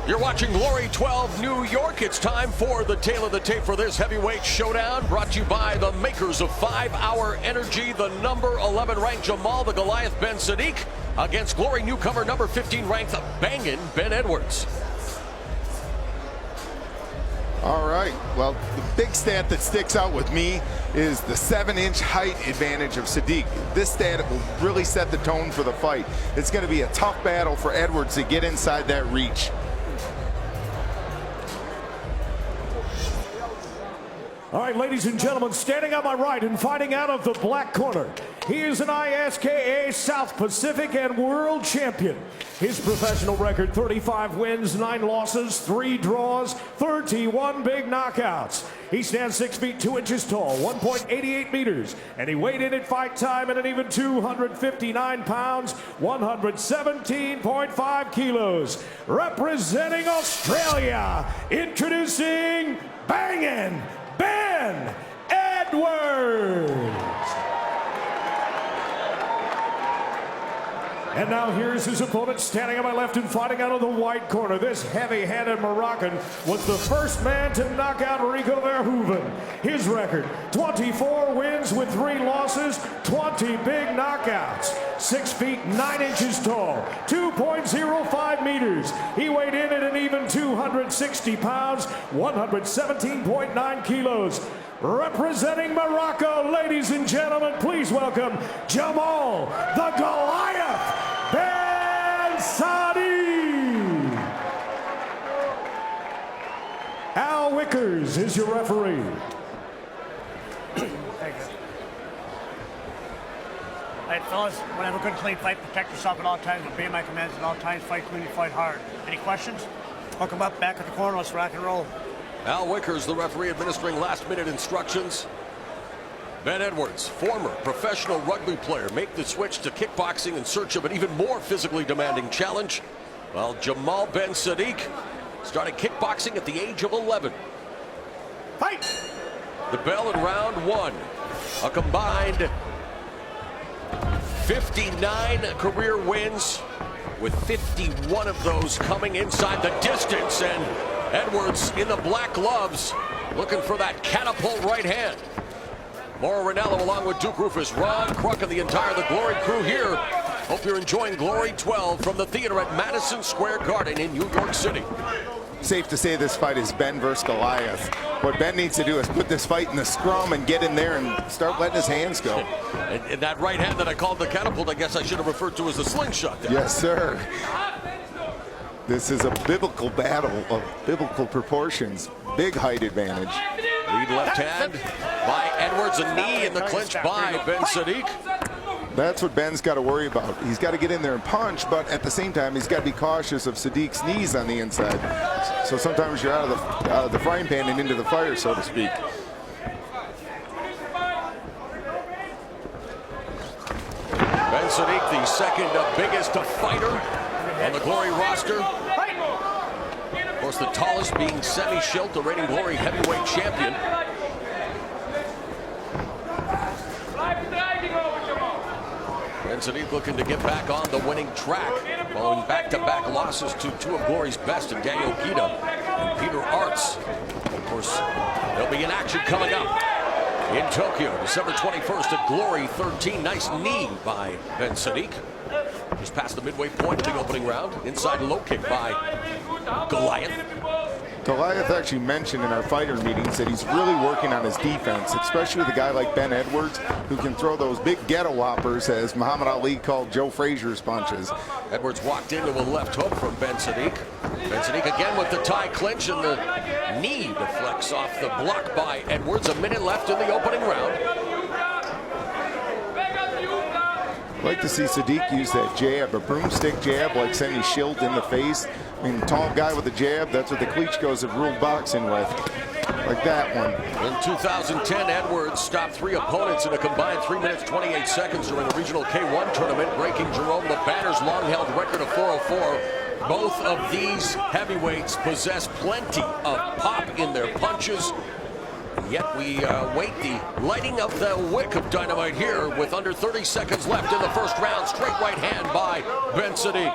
You're watching Glory 12 New York. It's time for the tail of the tape for this heavyweight showdown, brought to you by the makers of 5 Hour Energy. The number 11 ranked Jamal the Goliath Ben Saddik against Glory newcomer number 15 ranked bangin' Ben Edwards. All right, well, the big stat that sticks out with me is the 7-inch height advantage of Saddik. This stat will really set the tone for the fight. It's going to be a tough battle for Edwards to get inside that reach. All right, ladies and gentlemen, standing on my right and fighting out of the black corner, he is an ISKA South Pacific and world champion. His professional record, 35 wins, 9 losses, 3 draws, 31 big knockouts. He stands 6 feet 2 inches tall, 1.88 meters, and he weighed in at fight time at an even 259 pounds, 117.5 kilos. Representing Australia, introducing Bangin' Ben Edwards. And now here's his opponent standing on my left and fighting out of the white corner. This heavy-handed Moroccan was the first man to knock out Rico Verhoeven. His record, 24 wins with 3 losses, 20 big knockouts. 6 feet 9 inches tall, 2.05 meters. He weighed in at an even 260 pounds, 117.9 kilos. Representing Morocco, ladies and gentlemen, please welcome Jamal the Goliath Ben Saddik. Al Wickers is your referee. Thank you. All right, fellas, want to have a good, clean fight. Protect yourself at all times. Obey my commands at all times. Fight clean, fight hard. Any questions? Hook them up back at the corner. Let's rock and roll. Al Wickers, the referee, administering last-minute instructions. Ben Edwards, former professional rugby player, make the switch to kickboxing in search of an even more physically demanding challenge. While Jamal Ben Saddik started kickboxing at the age of 11. Fight! The bell in round 1. A combined 59 career wins, with 51 of those coming inside the distance, and Edwards in the black gloves looking for that catapult right hand. Mauro Ranallo along with Duke Rufus, Ron Kruk, and the entire The Glory crew here. Hope you're enjoying Glory 12 from the theater at Madison Square Garden in New York City. Safe to say this fight is Ben versus Goliath. What Ben needs to do is put this fight in the scrum and get in there and start letting his hands go. And that right hand that I called the catapult, I guess I should have referred to as the slingshot there. Yes, sir. This is a biblical battle of biblical proportions. Big height advantage. Lead left hand by Edwards, a knee in the clinch by Ben Saddik. That's what Ben's got to worry about. He's got to get in there and punch, but at the same time, he's got to be cautious of Sadiq's knees on the inside. So sometimes you're out of the frying pan and into the fire, so to speak. Ben Saddik, the second biggest fighter on the Glory roster. Of course, the tallest being Semi Schilt, the reigning Glory heavyweight champion. Ben Saddik looking to get back on the winning track, following back-to-back losses to 2 of Glory's best in Daniel Pita and Peter Arts. Of course, there'll be an action coming up in Tokyo, December 21st at Glory 13. Nice knee by Ben Saddik. Just past the midway point of the opening round. Inside low kick by Goliath. Goliath actually mentioned in our fighter meetings that he's really working on his defense, especially with a guy like Ben Edwards, who can throw those big ghetto whoppers, as Muhammad Ali called Joe Frazier's punches. Edwards walked into a left hook from Ben Saddik. Ben Saddik again with the tie clinch, and the knee deflects off the block by Edwards. A minute left in the opening round. I'd like to see Saddik use that jab, a broomstick jab like Semi Schilt in the face. I mean, tall guy with a jab, that's what the Klitschko's have ruled boxing with. Like that one. In 2010, Edwards stopped 3 opponents in a combined 3 minutes 28 seconds during the regional K1 tournament, breaking Jerome LeBanner's long-held record of 404. Both of these heavyweights possess plenty of pop in their punches. Yet we wait the lighting of the wick of dynamite here with under 30 seconds left in the first round. Straight right hand by Ben Saddik.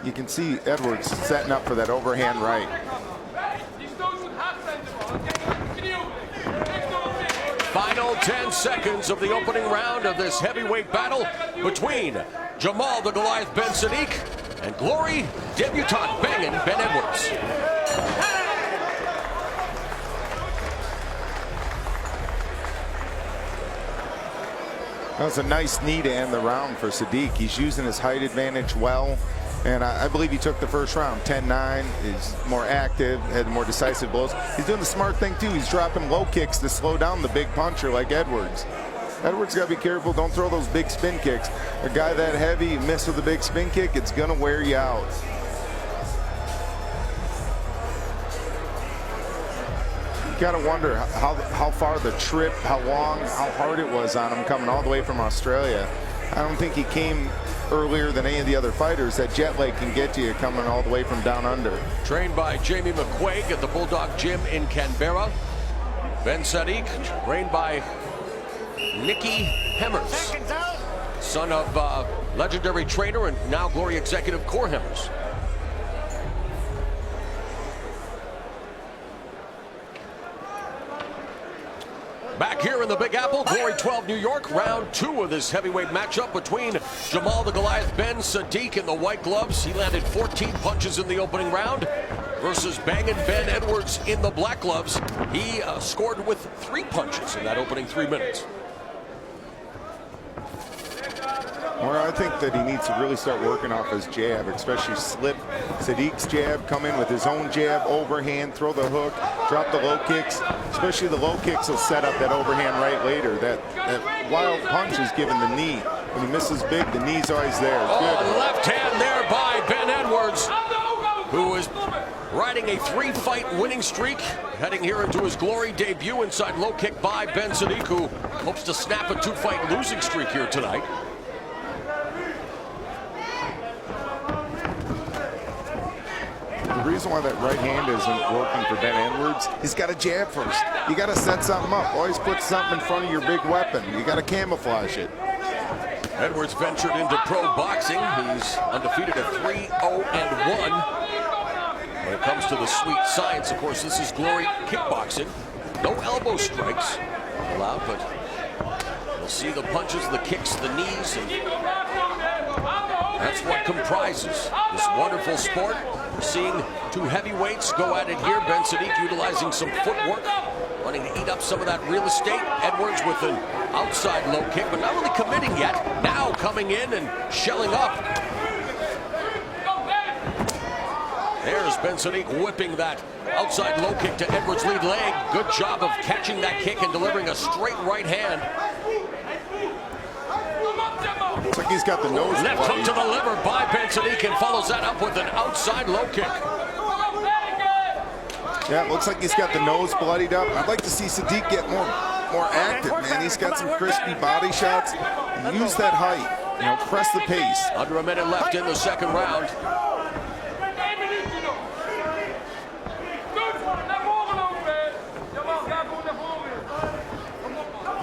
You can see Edwards setting up for that overhand right. Final 10 seconds of the opening round of this heavyweight battle between Jamal the Goliath Ben Saddik and Glory debutante banging Ben Edwards. That was a nice knee to end the round for Saddik. He's using his height advantage well. And I believe he took the first round 10-9. He's more active, had more decisive blows. He's doing the smart thing too. He's dropping low kicks to slow down the big puncher like Edwards. Edwards got to be careful. Don't throw those big spin kicks. A guy that heavy, you miss with a big spin kick, it's going to wear you out. You got to wonder how far the trip, how long, how hard it was on him coming all the way from Australia. I don't think he came earlier than any of the other fighters. That jet lag can get you coming all the way from down under. Trained by Jamie McQuaig at the Bulldog Gym in Canberra. Ben Saddik, trained by Nicky Hemmers, son of legendary trainer and now Glory executive Core Hemmers. Back here in the Big Apple, Glory 12 New York, round 2 of this heavyweight matchup between Jamal the Goliath Ben Saddik in the white gloves. He landed 14 punches in the opening round versus banging Ben Edwards in the black gloves. He scored with 3 punches in that opening 3 minutes. Well, I think that he needs to really start working off his jab, especially slip Sadiq's jab, come in with his own jab, overhand, throw the hook, drop the low kicks. Especially the low kicks will set up that overhand right later. That wild punch is given the knee. When he misses big, the knee's always there. Oh, left hand there by Ben Edwards, who is riding a 3-fight winning streak, heading here into his Glory debut. Inside low kick by Ben Saddik, who hopes to snap a 2-fight losing streak here tonight. The reason why that right hand isn't working for Ben Edwards, he's got to jab first. You got to set something up. Always put something in front of your big weapon. You got to camouflage it. Edwards ventured into pro boxing. He's undefeated at 3-0-1. When it comes to the sweet science, of course, this is Glory Kickboxing. No elbow strikes allowed, but you'll see the punches, the kicks, the knees, and that's what comprises this wonderful sport. We're seeing 2 heavyweights go at it here. Ben Saddik utilizing some footwork, wanting to eat up some of that real estate. Edwards with an outside low kick, but not really committing yet. Now coming in and shelling up. There's Ben Saddik whipping that outside low kick to Edwards' lead leg. Good job of catching that kick and delivering a straight right hand. Looks like he's got the nose. Left hook to the liver by Ben Saddik and follows that up with an outside low kick. Yeah, it looks like he's got the nose bloodied up. I'd like to see Saddik get more active, man. He's got some crispy body shots. Use that height. You know, press the pace. Under a minute left in the second round.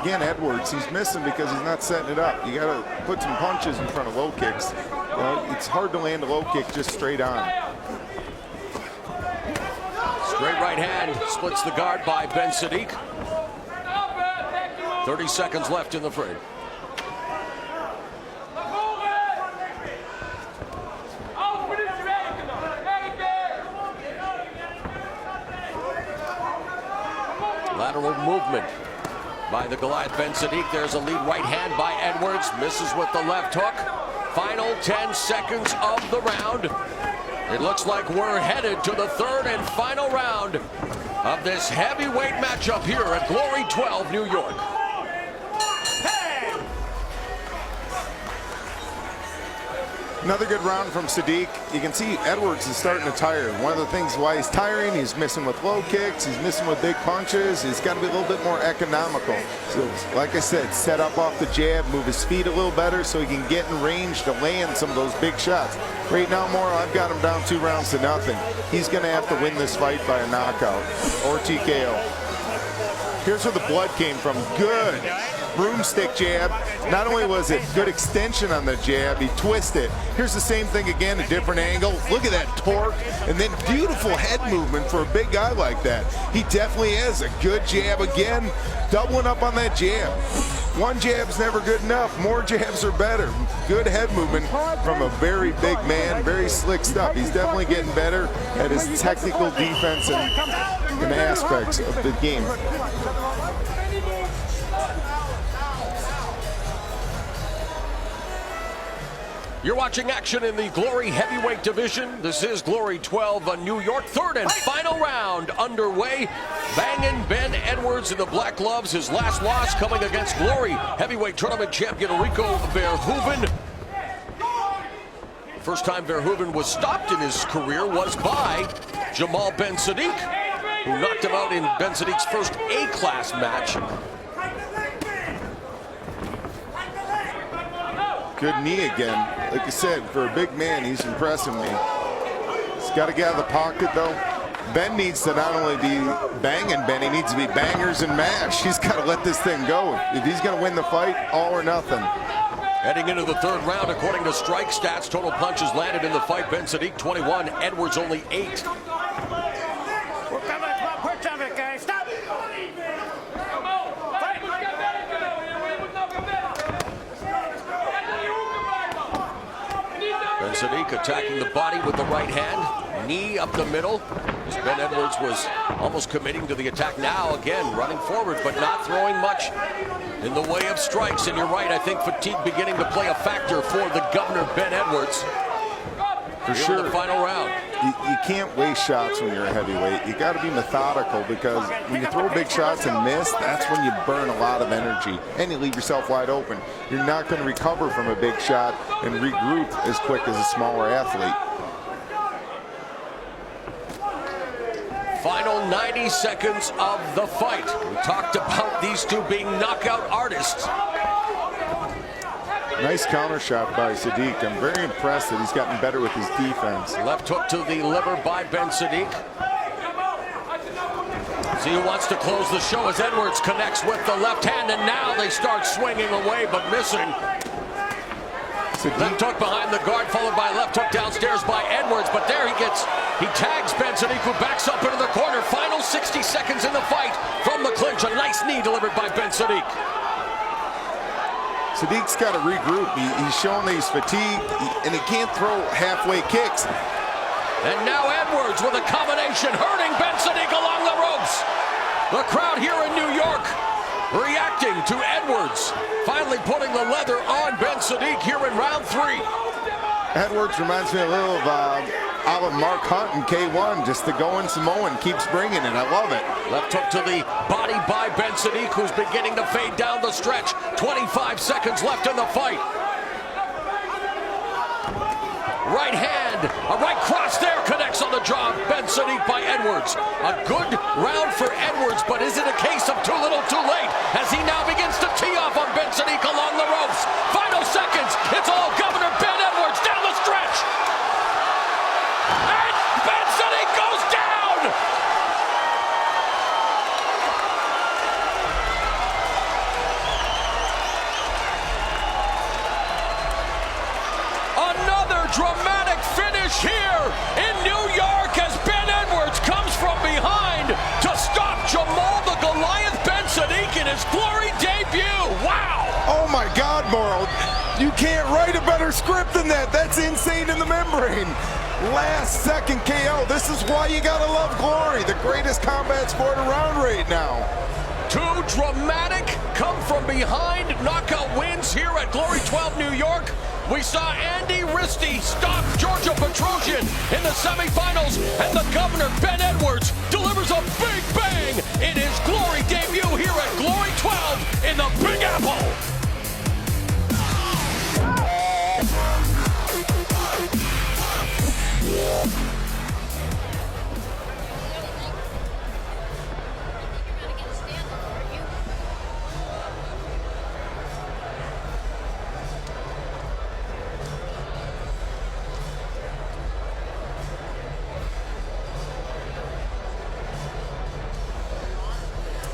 Again, Edwards, he's missing because he's not setting it up. You got to put some punches in front of low kicks. You know, it's hard to land a low kick just straight on. Straight right hand splits the guard by Ben Saddik. 30 seconds left in the frame. Lateral movement by the Goliath Ben Saddik. There's a lead right hand by Edwards. Misses with the left hook. Final 10 seconds of the round. It looks like we're headed to the third and final round of this heavyweight matchup here at Glory 12 New York. Another good round from Saddik. You can see Edwards is starting to tire. One of the things why he's tiring, he's missing with low kicks, he's missing with big punches. He's got to be a little bit more economical. So, like I said, set up off the jab, move his feet a little better so he can get in range to land some of those big shots. Right now, Mauro, I've got him down 2 rounds to nothing. He's going to have to win this fight by a knockout or TKO. Here's where the blood came from. Good. broomstick jab. Not only was it good extension on the jab, he twisted. Here's the same thing again, a different angle. Look at that torque, and then beautiful head movement for a big guy like that. He definitely has a good jab again, doubling up on that jab. One jab's never good enough. More jabs are better. Good head movement from a very big man, very slick stuff. He's definitely getting better at his technical defense and aspects of the game. You're watching action in the Glory Heavyweight Division. This is Glory 12, New York, third and final round underway. Bangin' Ben Edwards in the black gloves. His last loss coming against Glory Heavyweight Tournament champion Rico Verhoeven. First time Verhoeven was stopped in his career was by Jamal Ben Saddik, who knocked him out in Ben Saddiq's first A-class match. Good knee again. Like I said, for a big man, he's impressing me. He's got to get out of the pocket, though. Ben needs to not only be banging Ben, he needs to be bangers and mash. He's got to let this thing go. If he's going to win the fight, all or nothing. Heading into the third round, according to strike stats, total punches landed in the fight. Ben Saddik 21, Edwards only 8. Ben Saddik attacking the body with the right hand, knee up the middle. As Ben Edwards was almost committing to the attack. Now again running forward, but not throwing much in the way of strikes. And you're right, I think fatigue beginning to play a factor for the governor, Ben Edwards. For sure. The final round. You can't waste shots when you're a heavyweight. You got to be methodical, because when you throw big shots and miss, that's when you burn a lot of energy and you leave yourself wide open. You're not going to recover from a big shot and regroup as quick as a smaller athlete. Final 90 seconds of the fight. We talked about these two being knockout artists. Nice counter shot by Saddik. I'm very impressed that he's gotten better with his defense. Left hook to the liver by Ben Saddik. See who wants to close the show as Edwards connects with the left hand, and now they start swinging away but missing. Left hook behind the guard, followed by left hook downstairs by Edwards, but there he tags Ben Saddik, who backs up into the corner. Final 60 seconds in the fight from the clinch. A nice knee delivered by Ben Saddik. Saddiq's got to regroup. He's showing that he's fatigued, and he can't throw halfway kicks. And now Edwards with a combination, hurting Ben Saddik along the ropes. The crowd here in New York reacting to Edwards, finally putting the leather on Ben Saddik here in round 3. Edwards reminds me a little of Mark Hunt in K1, just the going Samoan, keeps bringing it. I love it. Left hook to the body by Ben Saddik, who's beginning to fade down the stretch. 25 seconds left in the fight. Right hand, a right cross there, connects on the jaw. Ben Saddik by Edwards. A good round for Edwards, but is it a case of too little too late as he now begins to tee off on Ben Saddik along the ropes? Final seconds, it's all Governor Ben Edwards down the stretch. And Ben Saddik goes down! Another dramatic finish here in New York as Ben Edwards comes from behind to stop Jamal the Goliath Ben Saddik in his Glory debut. Wow! Oh my God, Morrow. You can't write a better script than that. That's insane in the membrane. Last second KO. This is why you gotta love Glory, the greatest combat sport around right now. Two dramatic come from behind knockout wins here at Glory 12 New York. We saw Andy Risty stop Giorgio Petrosian in the semifinals, and the governor Ben Edwards delivers a big bang in his Glory debut here at Glory 12 in the Big Apple.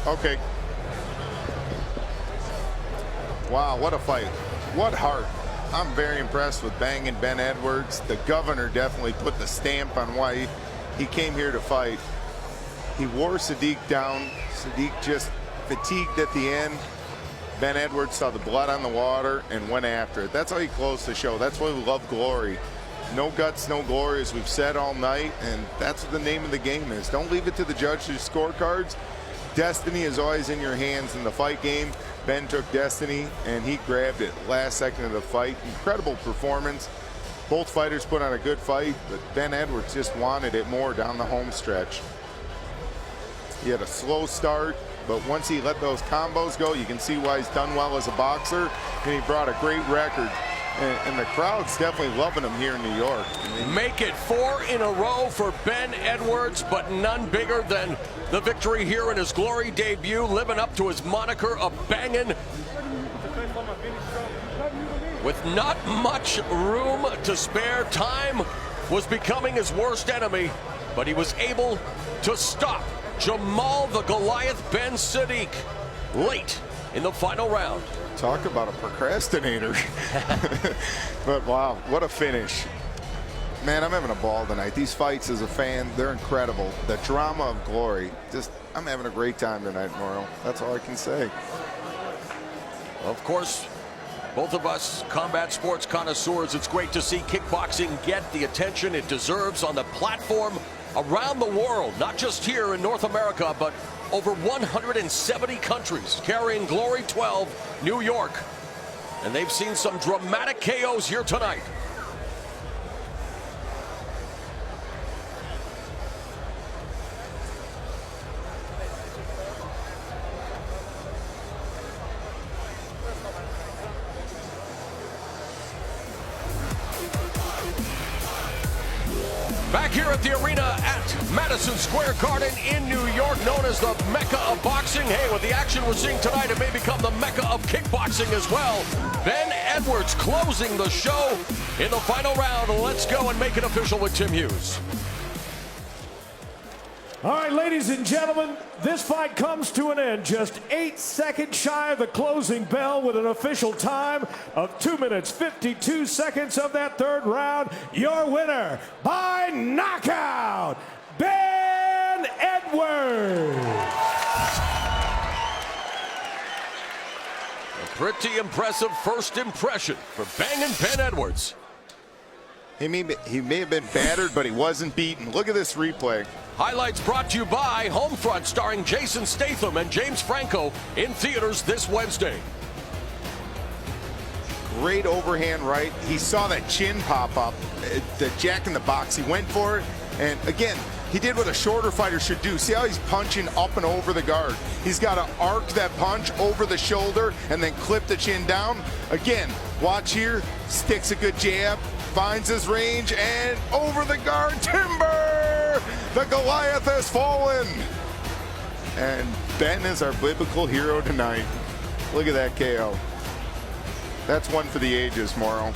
Okay. Wow, what a fight. What heart. I'm very impressed with Bangin' Ben Edwards. The governor definitely put the stamp on why he came here to fight. He wore Saddik down. Saddik just fatigued at the end. Ben Edwards saw the blood on the water and went after it. That's how he closed the show. That's why we love glory. No guts, no glory, as we've said all night, and that's what the name of the game is. Don't leave it to the judges' scorecards. Destiny is always in your hands in the fight game. Ben took destiny, and he grabbed it last second of the fight. Incredible performance. Both fighters put on a good fight, but Ben Edwards just wanted it more down the home stretch. He had a slow start, but once he let those combos go, you can see why he's done well as a boxer, and he brought a great record. And the crowd's definitely loving him here in New York. Make it 4 in a row for Ben Edwards, but none bigger than the victory here in his glory debut, living up to his moniker of bangin'. With not much room to spare, time was becoming his worst enemy, but he was able to stop Jamal the Goliath Ben Saddik late in the final round. Talk about a procrastinator. But wow, what a finish. Man, I'm having a ball tonight. These fights as a fan, they're incredible. The drama of glory. I'm having a great time tonight, Mauro. That's all I can say. Of course, both of us combat sports connoisseurs, it's great to see kickboxing get the attention it deserves on the platform around the world, not just here in North America, but over 170 countries carrying Glory 12 New York. And they've seen some dramatic KOs here tonight. Back here at the arena at Madison Square Garden in New York, known as the Mecca of boxing. Hey, with the action we're seeing tonight, it may become the Mecca of kickboxing as well. Ben Edwards closing the show in the final round. Let's go and make it official with Tim Hughes. All right, ladies and gentlemen, this fight comes to an end just 8 seconds shy of the closing bell with an official time of 2 minutes, 52 seconds of that third round. Your winner by knockout, Ben Edwards. A pretty impressive first impression for Bangin' Ben Edwards. He may have been battered, but he wasn't beaten. Look at this replay. Highlights brought to you by Homefront, starring Jason Statham and James Franco, in theaters this Wednesday. Great overhand right. He saw that chin pop up, the jack in the box. He went for it, and again, he did what a shorter fighter should do. See how he's punching up and over the guard? He's got to arc that punch over the shoulder and then clip the chin down. Again, watch here, sticks a good jab, finds his range, and over the guard, timber! The Goliath has fallen. And Ben is our biblical hero tonight. Look at that KO. That's one for the ages, Mauro.